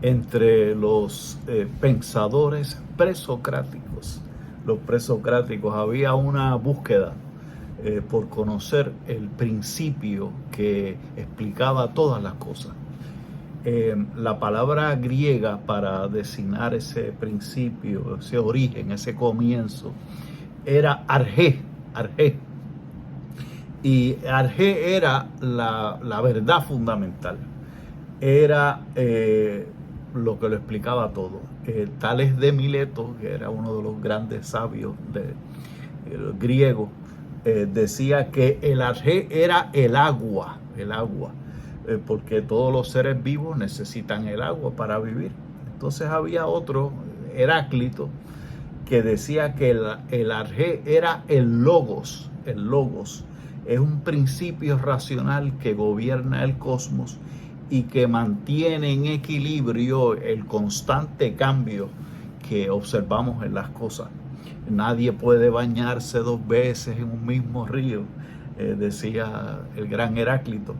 entre los pensadores presocráticos. Los presocráticos había una búsqueda por conocer el principio que explicaba todas las cosas. La palabra griega para designar ese principio, ese origen, ese comienzo, era arjé, arjé. Y arjé era la verdad fundamental, era lo que lo explicaba todo. Tales de Mileto, que era uno de los grandes sabios griegos, decía que el arjé era el agua, porque todos los seres vivos necesitan el agua para vivir. Entonces había otro, Heráclito, que decía que el arjé era el logos. El logos es un principio racional que gobierna el cosmos y que mantiene en equilibrio el constante cambio que observamos en las cosas. Nadie puede bañarse dos veces en un mismo río, decía el gran Heráclito.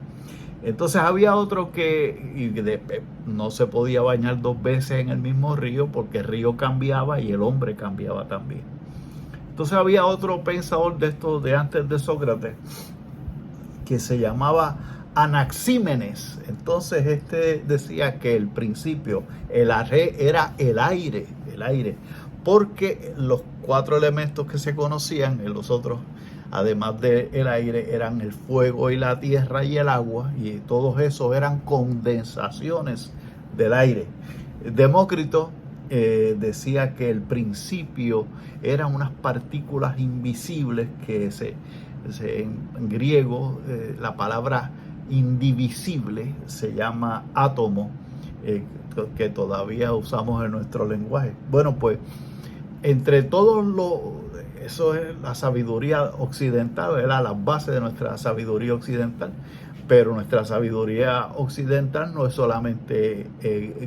Entonces había otro que no se podía bañar dos veces en el mismo río porque el río cambiaba y el hombre cambiaba también. Entonces había otro pensador de estos de antes de Sócrates que se llamaba Anaxímenes. Entonces este decía que el principio, el arjé, era el aire, porque los cuatro elementos que se conocían en los otros, además del aire, eran el fuego y la tierra y el agua, y todos esos eran condensaciones del aire. Demócrito decía que el principio eran unas partículas invisibles que en griego la palabra indivisible se llama átomo, que todavía usamos en nuestro lenguaje. Bueno, pues entre todos eso es la sabiduría occidental, era la base de nuestra sabiduría occidental, pero nuestra sabiduría occidental no es solamente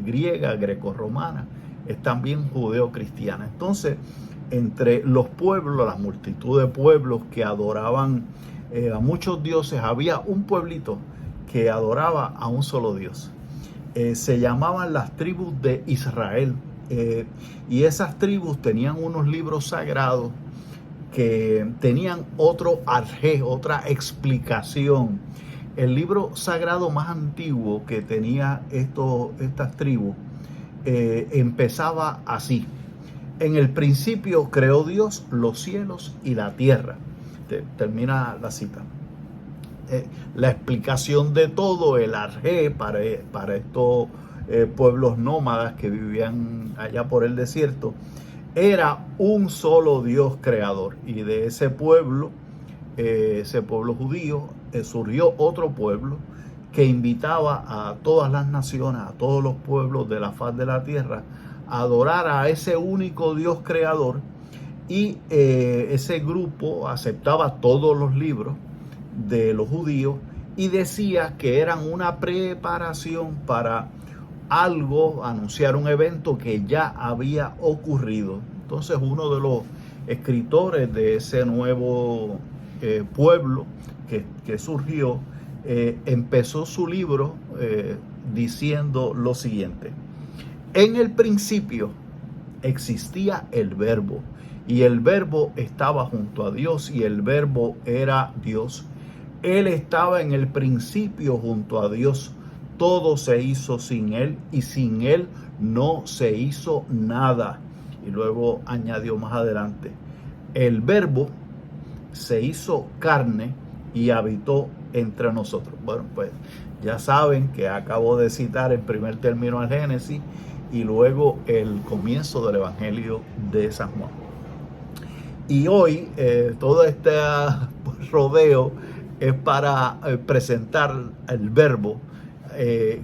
griega, grecorromana, es también judeo-cristiana. Entonces, entre los pueblos, la multitud de pueblos que adoraban a muchos dioses, había un pueblito que adoraba a un solo Dios. Se llamaban las tribus de Israel. Y esas tribus tenían unos libros sagrados que tenían otro arjé, otra explicación. El libro sagrado más antiguo que tenía estas tribus empezaba así: en el principio creó Dios los cielos y la tierra. Termina la cita. La explicación de todo, el arjé para estos pueblos nómadas que vivían allá por el desierto, era un solo Dios creador. Y de ese pueblo judío, surgió otro pueblo que invitaba a todas las naciones, a todos los pueblos de la faz de la tierra, a adorar a ese único Dios creador. Y ese grupo aceptaba todos los libros de los judíos y decía que eran una preparación para algo, anunciar un evento que ya había ocurrido. Entonces uno de los escritores de ese nuevo pueblo que surgió, empezó su libro diciendo lo siguiente: en el principio existía el Verbo, y el Verbo estaba junto a Dios, y el Verbo era Dios. Él estaba en el principio junto a Dios. Todo se hizo sin Él, y sin Él no se hizo nada. Y luego añadió más adelante: el Verbo se hizo carne y habitó entre nosotros. Bueno, pues ya saben que acabo de citar en primer término al Génesis y luego el comienzo del Evangelio de San Juan. Y hoy todo este rodeo es para presentar el Verbo,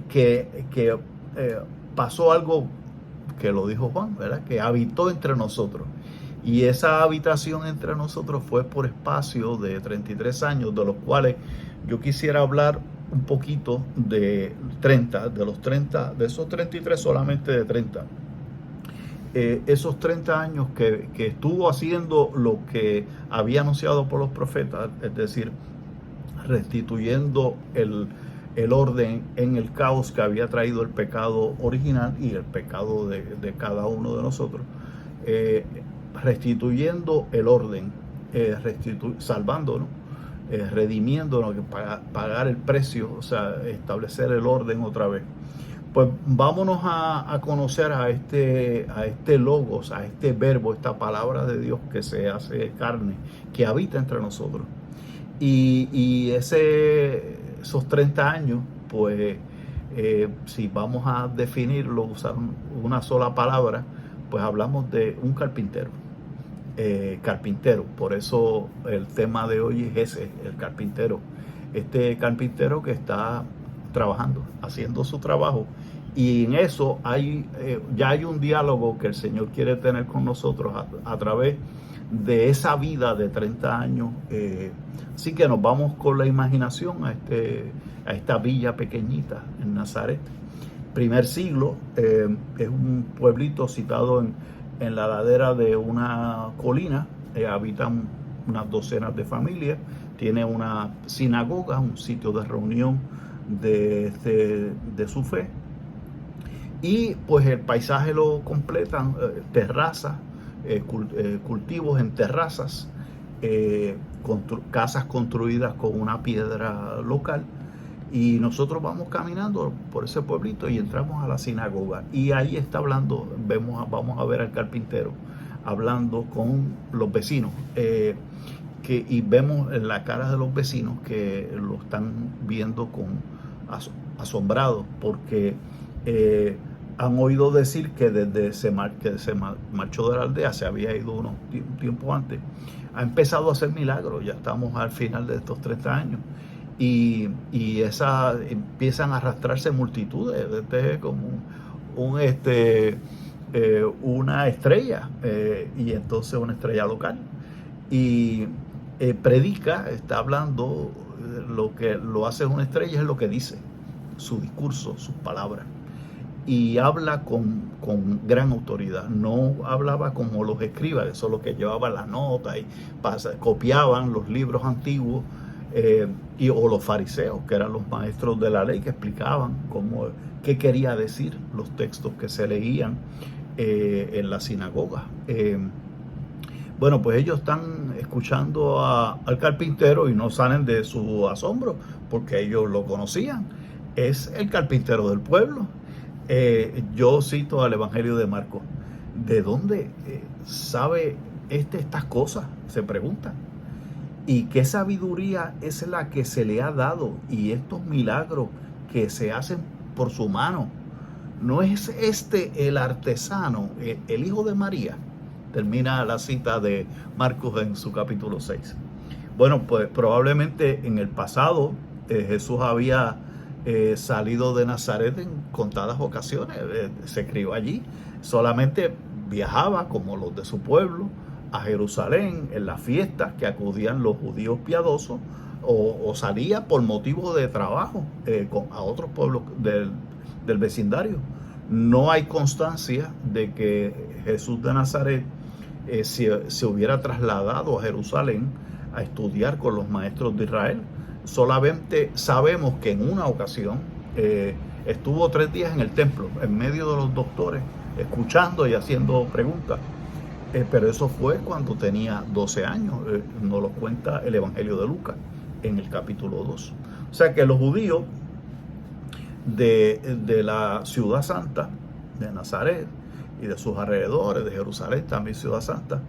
que pasó algo que lo dijo Juan, ¿verdad? Que habitó entre nosotros. Y esa habitación entre nosotros fue por espacio de 33 años, de los cuales yo quisiera hablar un poquito de 30, de esos 33 solamente de 30. Esos 30 años que estuvo haciendo lo que había anunciado por los profetas, es decir, restituyendo el orden en el caos que había traído el pecado original y el pecado de cada uno de nosotros, restituyendo el orden, salvándonos, redimiéndonos, pagar el precio, o sea, establecer el orden otra vez. Pues vámonos a conocer a este logos, a este verbo, esta palabra de Dios que se hace carne, que habita entre nosotros. Y esos 30 años, pues si vamos a definirlo, usar una sola palabra, pues hablamos de un carpintero. Carpintero, por eso el tema de hoy es ese, el carpintero. Este carpintero que está trabajando, haciendo su trabajo, y en eso ya hay un diálogo que el Señor quiere tener con nosotros a través de esa vida de 30 años. Así que nos vamos con la imaginación a esta villa pequeñita en Nazaret. Primer siglo, es un pueblito situado en la ladera de una colina, habitan unas docenas de familias, tiene una sinagoga, un sitio de reunión de su fe, y pues el paisaje lo completan terrazas, cultivos en terrazas, casas construidas con una piedra local. Y nosotros vamos caminando por ese pueblito y entramos a la sinagoga, y ahí está hablando, vamos a ver al carpintero hablando con los vecinos, y vemos en la cara de los vecinos que lo están viendo asombrados, porque han oído decir que desde que se marchó de la aldea, se había ido un tiempo antes, ha empezado a hacer milagros. Ya estamos al final de estos 30 años. Y empiezan a arrastrarse multitudes, como una estrella, y entonces una estrella local. Y predica, está hablando, lo que lo hace una estrella es lo que dice, su discurso, sus palabras. Y habla con gran autoridad. No hablaba como los escribas, que son los que llevaban las notas y copiaban los libros antiguos, o los fariseos, que eran los maestros de la ley, que explicaban qué quería decir los textos que se leían en la sinagoga. Bueno, pues ellos están escuchando al carpintero y no salen de su asombro, porque ellos lo conocían. Es el carpintero del pueblo. Yo cito al Evangelio de Marcos. ¿De dónde sabe estas cosas?, se preguntan. ¿Y qué sabiduría es la que se le ha dado? Y estos milagros que se hacen por su mano. ¿No es el artesano, el hijo de María? Termina la cita de Marcos en su capítulo 6. Bueno, pues probablemente en el pasado Jesús había salido de Nazaret en contadas ocasiones. Se crió allí. Solamente viajaba, como los de su pueblo, a Jerusalén en las fiestas que acudían los judíos piadosos, o salía por motivo de trabajo a otros pueblos del vecindario. No hay constancia de que Jesús de Nazaret se hubiera trasladado a Jerusalén a estudiar con los maestros de Israel. Solamente sabemos que en una ocasión estuvo 3 días en el templo, en medio de los doctores, escuchando y haciendo preguntas. Pero eso fue cuando tenía 12 años, nos lo cuenta el Evangelio de Lucas en el capítulo 2. O sea que los judíos de la ciudad santa, de Nazaret, y de sus alrededores, de Jerusalén, también ciudad santa,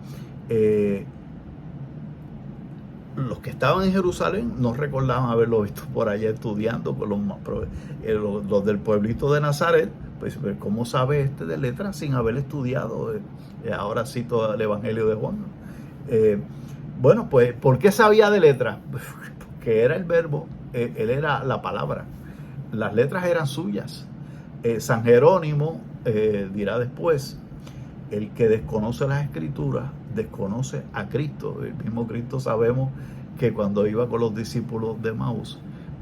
los que estaban en Jerusalén no recordaban haberlo visto por allá estudiando con los del pueblito de Nazaret. Pues, ¿cómo sabe de letras sin haber estudiado? Ahora cito el Evangelio de Juan. Bueno, pues, ¿por qué sabía de letras? Porque era el verbo, él era la palabra. Las letras eran suyas. San Jerónimo dirá después: el que desconoce las escrituras desconoce a Cristo. El mismo Cristo, sabemos que cuando iba con los discípulos de Emaús,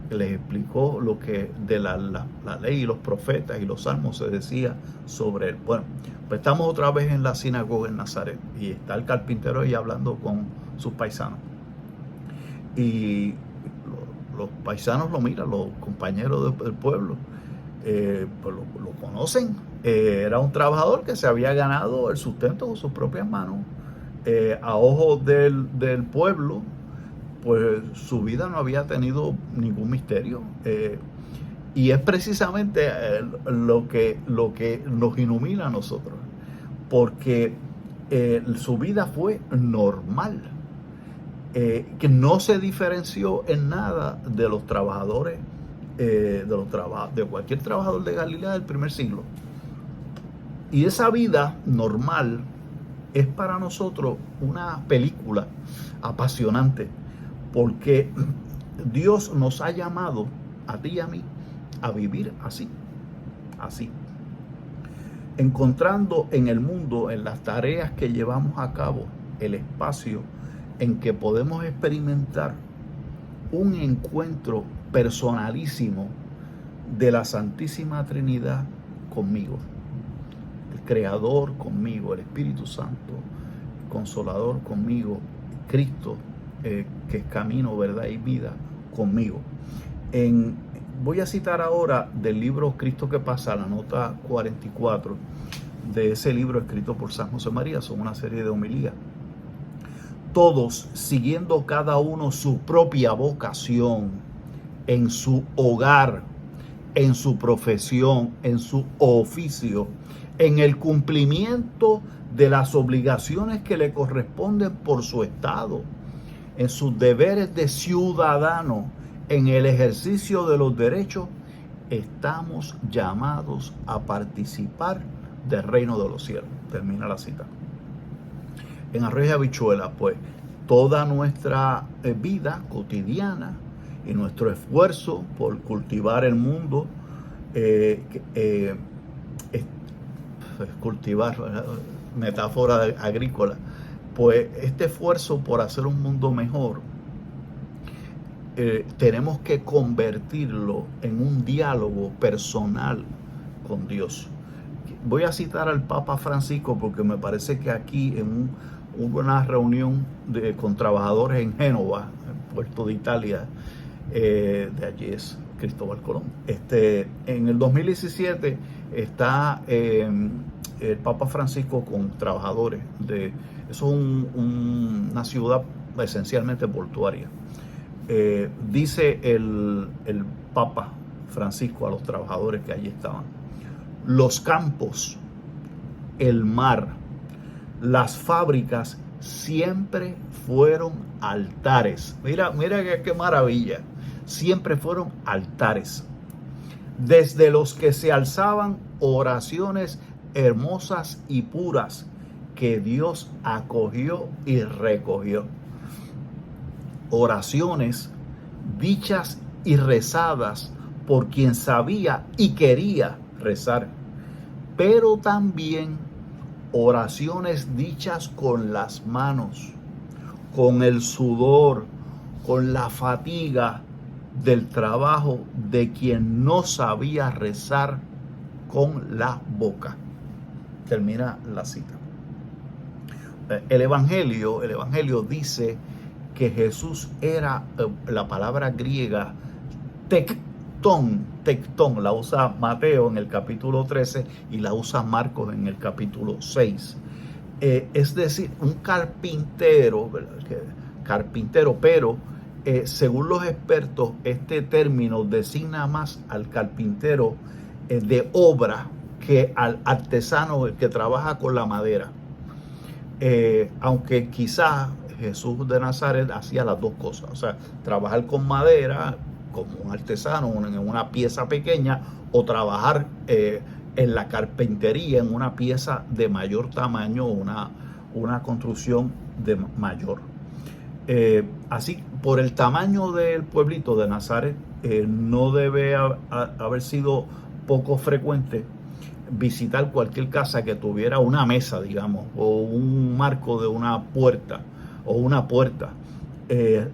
les explicó lo que de la ley y los profetas y los salmos se decía sobre él. Bueno, pues estamos otra vez en la sinagoga en Nazaret, y está el carpintero ahí hablando con sus paisanos. Y los paisanos lo miran, los compañeros del pueblo, pues lo conocen. Era un trabajador que se había ganado el sustento con sus propias manos. A ojos del pueblo, pues su vida no había tenido ningún misterio. Y es precisamente lo que nos ilumina a nosotros, porque su vida fue normal, que no se diferenció en nada de los trabajadores, de cualquier trabajador de Galilea del primer siglo. Y esa vida normal es para nosotros una película apasionante, porque Dios nos ha llamado a ti y a mí a vivir así, encontrando en el mundo, en las tareas que llevamos a cabo, el espacio en que podemos experimentar un encuentro personalísimo de la Santísima Trinidad conmigo, el Creador conmigo, el Espíritu Santo, el Consolador conmigo, Cristo, que es camino, verdad y vida, conmigo. Voy a citar ahora del libro Cristo que pasa, la nota 44 de ese libro escrito por San José María. Son una serie de homilías. Todos siguiendo cada uno su propia vocación en su hogar, en su profesión, en su oficio, en el cumplimiento de las obligaciones que le corresponden por su estado, en sus deberes de ciudadano, en el ejercicio de los derechos, estamos llamados a participar del reino de los cielos. Termina la cita. En Arroz y Habichuela, pues, toda nuestra vida cotidiana y nuestro esfuerzo por cultivar el mundo, cultivar, metáfora agrícola, pues este esfuerzo por hacer un mundo mejor, tenemos que convertirlo en un diálogo personal con Dios. Voy a citar al Papa Francisco porque me parece que aquí hubo una reunión con trabajadores en Génova, en Puerto de Italia, de allí es Cristóbal Colón. En el 2017 está el Papa Francisco con trabajadores eso es una ciudad esencialmente portuaria. Dice el Papa Francisco a los trabajadores que allí estaban: los campos, el mar, las fábricas siempre fueron altares. Mira qué maravilla. Siempre fueron altares, desde los que se alzaban oraciones hermosas y puras que Dios acogió y recogió. Oraciones dichas y rezadas por quien sabía y quería rezar, pero también oraciones dichas con las manos, con el sudor, con la fatiga del trabajo de quien no sabía rezar con la boca. Termina la cita. El Evangelio dice que Jesús era, la palabra griega tectón, la usa Mateo en el capítulo 13 y la usa Marcos en el capítulo 6. Es decir, un carpintero, pero según los expertos, este término designa más al carpintero de obra que al artesano que trabaja con la madera. Aunque quizás Jesús de Nazaret hacía las dos cosas, o sea, trabajar con madera como un artesano en una pieza pequeña, o trabajar en la carpintería en una pieza de mayor tamaño, una construcción de mayor. Así, por el tamaño del pueblito de Nazaret, no debe haber sido poco frecuente visitar cualquier casa que tuviera una mesa, digamos, o un marco de una puerta,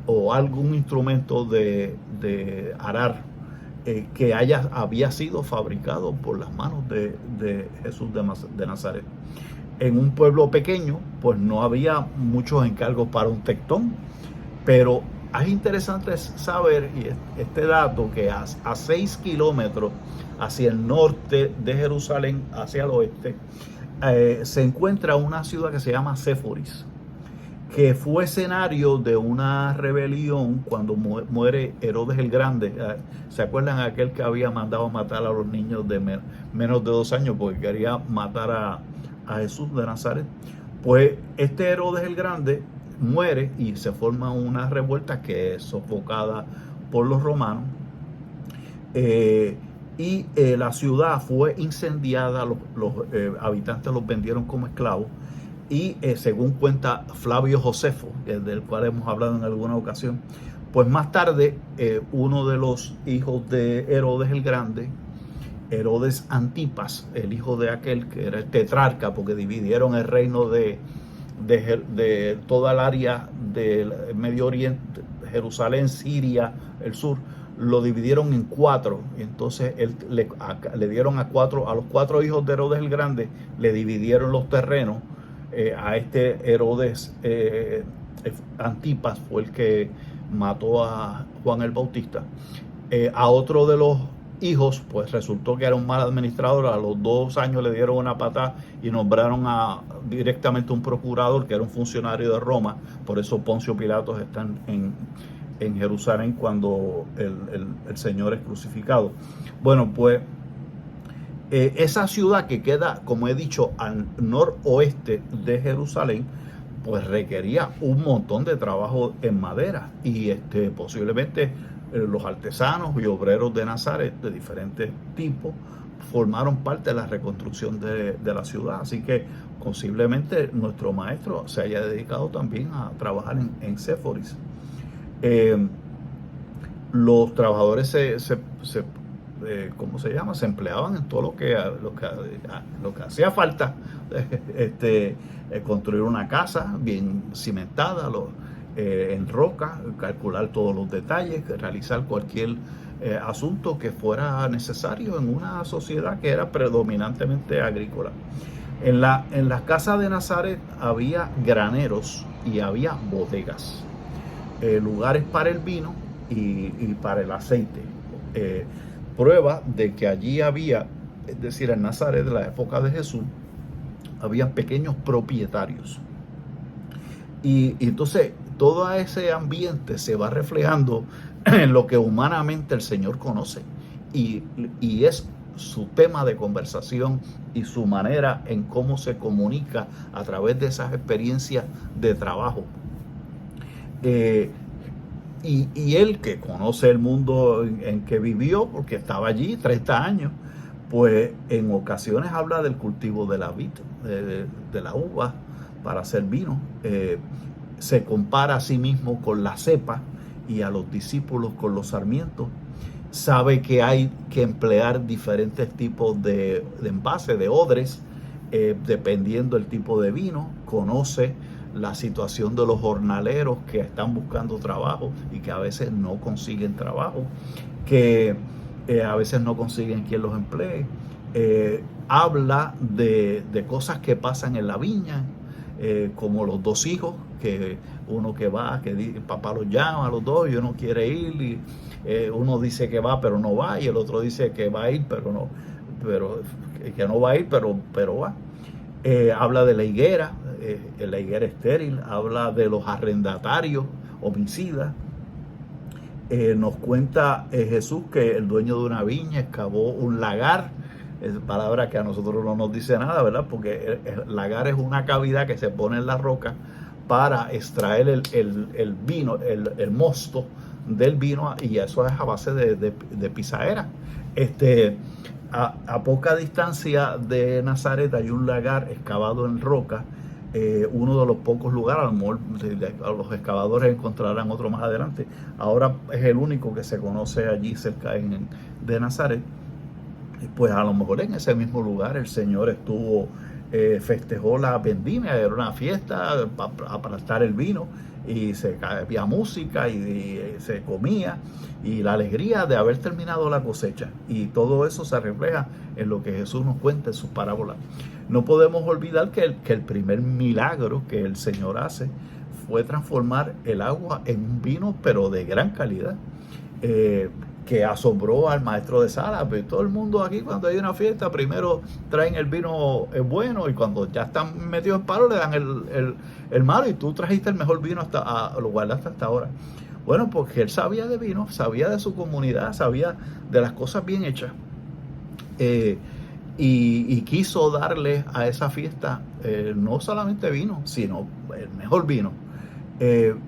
o algún instrumento de arar que había sido fabricado por las manos de Jesús de Nazaret. En un pueblo pequeño, pues no había muchos encargos para un tectón, pero Es interesante saber y este dato que a 6 kilómetros hacia el norte de Jerusalén, hacia el oeste, se encuentra una ciudad que se llama Séforis, que fue escenario de una rebelión cuando muere Herodes el Grande. ¿Se acuerdan aquel que había mandado matar a los niños de menos de 2 años porque quería matar a Jesús de Nazaret? Pues este Herodes el Grande muere y se forma una revuelta que es sofocada por los romanos. La ciudad fue incendiada, los habitantes los vendieron como esclavos. Y según cuenta Flavio Josefo, del cual hemos hablado en alguna ocasión, pues más tarde uno de los hijos de Herodes el Grande, Herodes Antipas, el hijo de aquel que era el tetrarca, porque dividieron el reino de toda el área del Medio Oriente, Jerusalén, Siria, el sur, lo dividieron en 4. Entonces le dieron a los 4 hijos de Herodes el Grande, le dividieron los terrenos. A este Herodes Antipas fue el que mató a Juan el Bautista. A otro de los hijos, pues resultó que era un mal administrador. A los 2 años le dieron una patada y nombraron directamente un procurador que era un funcionario de Roma. Por eso Poncio Pilatos está en Jerusalén cuando el Señor es crucificado. Bueno, pues esa ciudad que queda, como he dicho, al noroeste de Jerusalén, pues requería un montón de trabajo en madera y posiblemente los artesanos y obreros de Nazaret de diferentes tipos formaron parte de la reconstrucción de la ciudad. Así que posiblemente nuestro maestro se haya dedicado también a trabajar en Séforis. Los trabajadores ¿cómo se llama? Se empleaban en todo lo que hacía falta. Construir una casa bien cimentada, en roca, calcular todos los detalles, realizar cualquier asunto que fuera necesario en una sociedad que era predominantemente agrícola. En las casas de Nazaret había graneros y había bodegas, lugares para el vino y para el aceite. Prueba de que allí había, es decir, en Nazaret de la época de Jesús, había pequeños propietarios. Y entonces todo ese ambiente se va reflejando en lo que humanamente el Señor conoce. Y es su tema de conversación y su manera en cómo se comunica a través de esas experiencias de trabajo. Y él, que conoce el mundo en que vivió, porque estaba allí 30 años, pues en ocasiones habla del cultivo de la vid, de la uva para hacer vino. Se compara a sí mismo con la cepa y a los discípulos con los sarmientos. Sabe que hay que emplear diferentes tipos de envases, de odres, dependiendo del tipo de vino. Conoce la situación de los jornaleros que están buscando trabajo y que a veces no consiguen trabajo, que a veces no consiguen quien los emplee. Habla de cosas que pasan en la viña, como los 2 hijos, que uno que va, que el papá los llama a los 2 y uno quiere ir, y uno dice que va pero no va, y el otro dice que va a ir que no va a ir pero va. Habla de la higuera estéril, habla de los arrendatarios homicidas. Nos cuenta Jesús que el dueño de una viña excavó un lagar, palabra que a nosotros no nos dice nada, ¿verdad? Porque el lagar es una cavidad que se pone en la roca para extraer el vino, el mosto del vino, y eso es a base de pisaera. A poca distancia de Nazaret hay un lagar excavado en roca, uno de los pocos lugares. A lo mejor los excavadores encontrarán otro más adelante. Ahora es el único que se conoce allí cerca de Nazaret. Pues a lo mejor en ese mismo lugar el Señor festejó la vendimia, era una fiesta para estar el vino, y había música y se comía, y la alegría de haber terminado la cosecha, y todo eso se refleja en lo que Jesús nos cuenta en sus parábolas. No podemos olvidar que el primer milagro que el Señor hace fue transformar el agua en un vino, pero de gran calidad, que asombró al maestro de sala. Pues todo el mundo aquí, cuando hay una fiesta, primero traen el vino bueno, y cuando ya están metidos en palo le dan el malo, y tú trajiste el mejor vino, lo guardaste hasta ahora. Bueno, porque él sabía de vino, sabía de su comunidad, sabía de las cosas bien hechas, y quiso darle a esa fiesta no solamente vino, sino el mejor vino.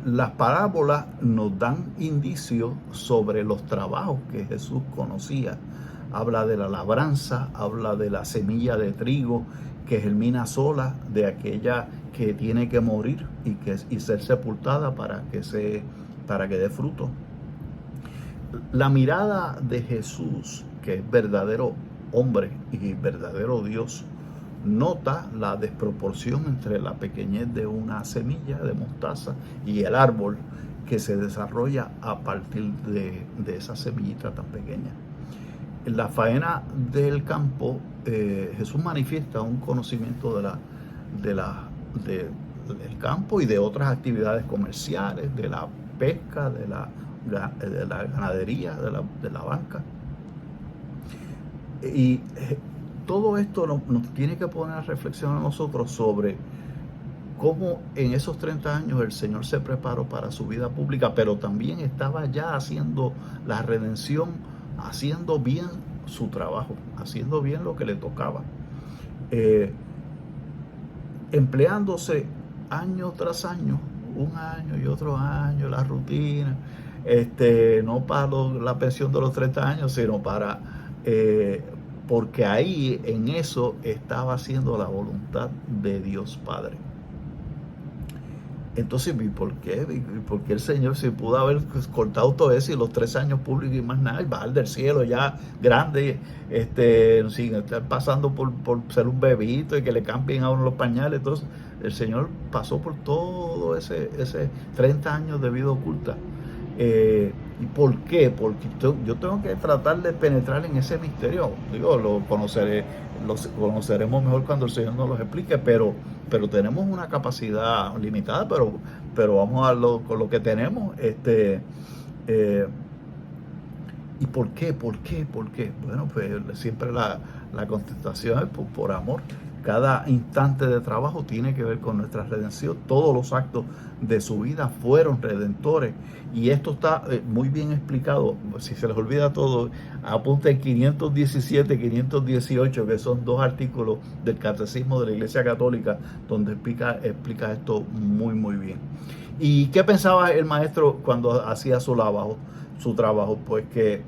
Las parábolas nos dan indicios sobre los trabajos que Jesús conocía. Habla de la labranza, habla de la semilla de trigo que germina sola, de aquella que tiene que morir y ser sepultada para que dé fruto. La mirada de Jesús, que es verdadero hombre y verdadero Dios, nota la desproporción entre la pequeñez de una semilla de mostaza y el árbol que se desarrolla a partir de esa semillita tan pequeña. En la faena del campo, Jesús manifiesta un conocimiento del campo y de otras actividades comerciales, de la pesca, de la ganadería, de la banca. Y todo esto nos tiene que poner a reflexionar a nosotros sobre cómo en esos 30 años el Señor se preparó para su vida pública, pero también estaba ya haciendo la redención, haciendo bien su trabajo, haciendo bien lo que le tocaba, empleándose año tras año, un año y otro año, la rutina, no para la pensión de los 30 años, sino para... porque ahí en eso estaba haciendo la voluntad de Dios Padre. Entonces, ¿y por qué? ¿Por qué el Señor se pudo haber cortado todo eso y los 3 años públicos y más nada, y bajar del cielo ya grande, sin estar pasando por ser un bebito y que le cambien a uno los pañales? Entonces, el Señor pasó por todo ese 30 años de vida oculta. ¿Y por qué? Porque yo tengo que tratar de penetrar en ese misterio. Digo, lo conoceremos mejor cuando el Señor nos lo explique, pero tenemos una capacidad limitada, pero vamos con lo que tenemos. ¿Y por qué? Bueno, pues siempre la contestación es por amor. Cada instante de trabajo tiene que ver con nuestra redención. Todos los actos de su vida fueron redentores. Y esto está muy bien explicado. Si se les olvida todo, apunten 517, 518, que son 2 artículos del Catecismo de la Iglesia Católica, donde explica esto muy, muy bien. ¿Y qué pensaba el maestro cuando hacía su trabajo? Pues que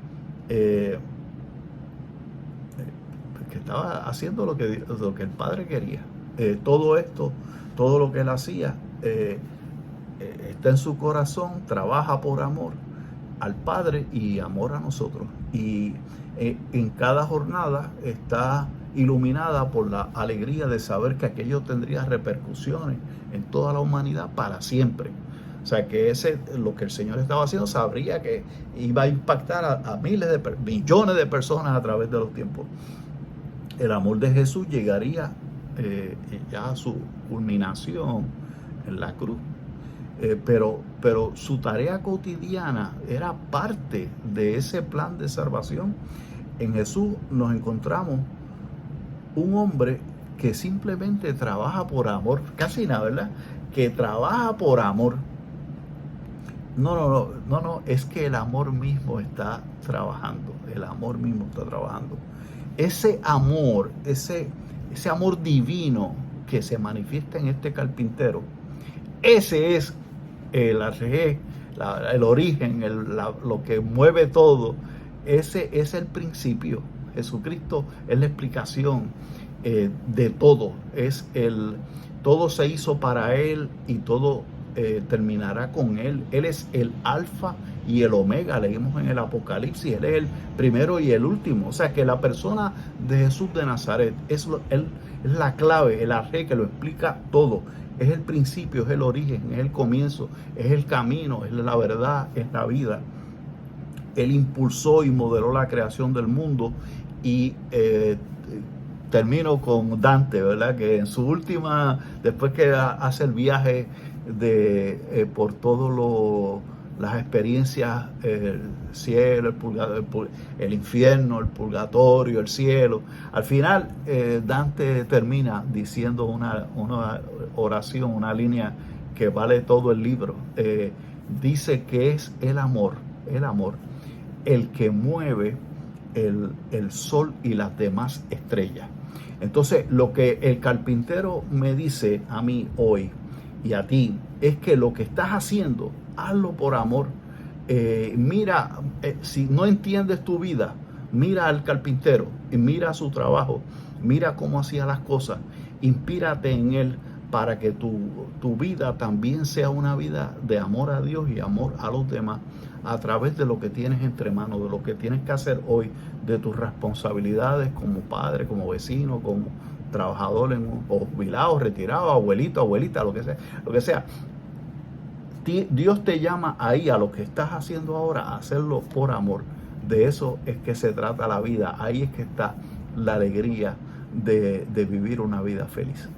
estaba haciendo lo que el Padre quería. Todo esto, todo lo que él hacía, está en su corazón, trabaja por amor al Padre y amor a nosotros. Y en cada jornada está iluminada por la alegría de saber que aquello tendría repercusiones en toda la humanidad para siempre. O sea, que lo que el Señor estaba haciendo, sabría que iba a impactar a millones de personas a través de los tiempos. El amor de Jesús llegaría ya a su culminación en la cruz. Pero su tarea cotidiana era parte de ese plan de salvación. En Jesús nos encontramos un hombre que simplemente trabaja por amor, casi nada, ¿verdad? Que trabaja por amor. No, es que el amor mismo está trabajando, Ese amor, ese amor divino que se manifiesta en este carpintero, ese es el origen, lo que mueve todo. Ese es el principio. Jesucristo es la explicación de todo. Todo se hizo para Él y todo terminará con Él. Él es el alfa y el omega, leímos en el Apocalipsis. Él es el primero y el último. O sea que la persona de Jesús de Nazaret es la clave, el arjé que lo explica todo. Es el principio, es el origen, es el comienzo, es el camino, es la verdad, es la vida. Él impulsó y modeló la creación del mundo. Y termino con Dante, ¿verdad? Que en su última, después que hace el viaje por todo las experiencias, el cielo, el infierno, el purgatorio, el cielo. Al final, Dante termina diciendo una oración, una línea que vale todo el libro. Dice que es el amor, el que mueve el sol y las demás estrellas. Entonces, lo que el carpintero me dice a mí hoy y a ti es que lo que estás haciendo, hazlo por amor. Mira, si no entiendes tu vida, mira al carpintero y mira su trabajo, mira cómo hacía las cosas, inspírate en él para que tu vida también sea una vida de amor a Dios y amor a los demás a través de lo que tienes entre manos, de lo que tienes que hacer hoy, de tus responsabilidades como padre, como vecino, como trabajador o jubilado, retirado, abuelito, abuelita, lo que sea. Dios te llama ahí a lo que estás haciendo ahora, a hacerlo por amor. De eso es que se trata la vida. Ahí es que está la alegría de vivir una vida feliz.